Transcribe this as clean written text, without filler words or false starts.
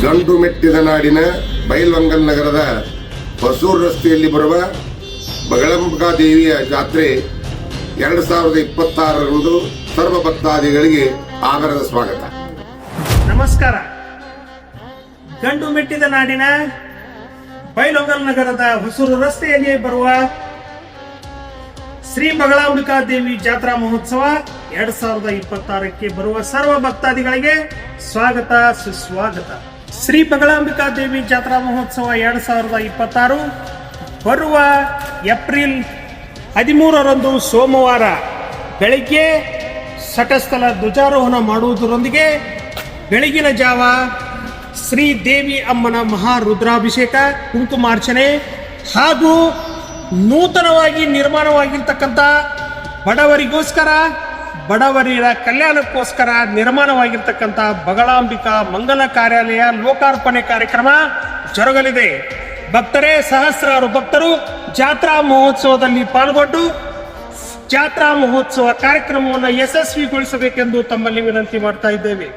ಗಂಡು ಮೆಟ್ಟಿದ ನಾಡಿನ ಬೈಲಹೊಂಗಲ ನಗರದ ಹೊಸೂರು ರಸ್ತೆಯಲ್ಲಿ ಬರುವ ಬಗಳಂಬಿಕಾ ದೇವಿಯ ಜಾತ್ರೆ 2026ರಂದು ಸರ್ವ ಭಕ್ತಾದಿಗಳಿಗೆ ಆದರದ ಸ್ವಾಗತ. ನಮಸ್ಕಾರ. ಗಂಡು ಮೆಟ್ಟಿದ ನಾಡಿನ ಬೈಲಹೊಂಗಲ ನಗರದ ಹೊಸೂರು ರಸ್ತೆಯಲ್ಲಿ ಬರುವ ಶ್ರೀ ಬಗಳಂಬಿಕಾ ದೇವಿ ಜಾತ್ರಾ ಮಹೋತ್ಸವ 2026ಕ್ಕೆ ಬರುವ ಸರ್ವ ಭಕ್ತಾದಿಗಳಿಗೆ ಸ್ವಾಗತ ಸುಸ್ವಾಗತ. ಶ್ರೀ ಬಗಳಂಬಿಕಾ ದೇವಿ ಜಾತ್ರಾ ಮಹೋತ್ಸವ 2026 ಬರುವ ಏಪ್ರಿಲ್ 13ರಂದು ಸೋಮವಾರ ಬೆಳಿಗ್ಗೆ ಸಟಸ್ಥಲ ಧ್ವಜಾರೋಹಣ ಮಾಡುವುದರೊಂದಿಗೆ ಬೆಳಗಿನ ಜಾವ ಶ್ರೀ ದೇವಿ ಅಮ್ಮನ ಮಹಾ ರುದ್ರಾಭಿಷೇಕ, ಕುಂಕುಮಾರ್ಚನೆ ಹಾಗೂ ನೂತನವಾಗಿ ನಿರ್ಮಾಣವಾಗಿರ್ತಕ್ಕಂಥ ಬಡವರಿಗೋಸ್ಕರ ಬಡವರ ಕಲ್ಯಾಣಕ್ಕೋಸ್ಕರ ನಿರ್ಮಾಣವಾಗಿರ್ತಕ್ಕಂಥ ಬಗಳಂಬಿಕಾ ಮಂಗಲ ಕಾರ್ಯಾಲಯ ಲೋಕಾರ್ಪಣೆ ಕಾರ್ಯಕ್ರಮ ಜರುಗಲಿದೆ. ಭಕ್ತರೇ, ಸಹಸ್ರಾರು ಭಕ್ತರು ಜಾತ್ರಾ ಮಹೋತ್ಸವದಲ್ಲಿ ಪಾಲ್ಗೊಂಡು ಜಾತ್ರಾ ಮಹೋತ್ಸವ ಕಾರ್ಯಕ್ರಮವನ್ನು ಯಶಸ್ವಿಗೊಳಿಸಬೇಕೆಂದು ತಮ್ಮಲ್ಲಿ ವಿನಂತಿ ಮಾಡ್ತಾ ಇದ್ದೇವೆ.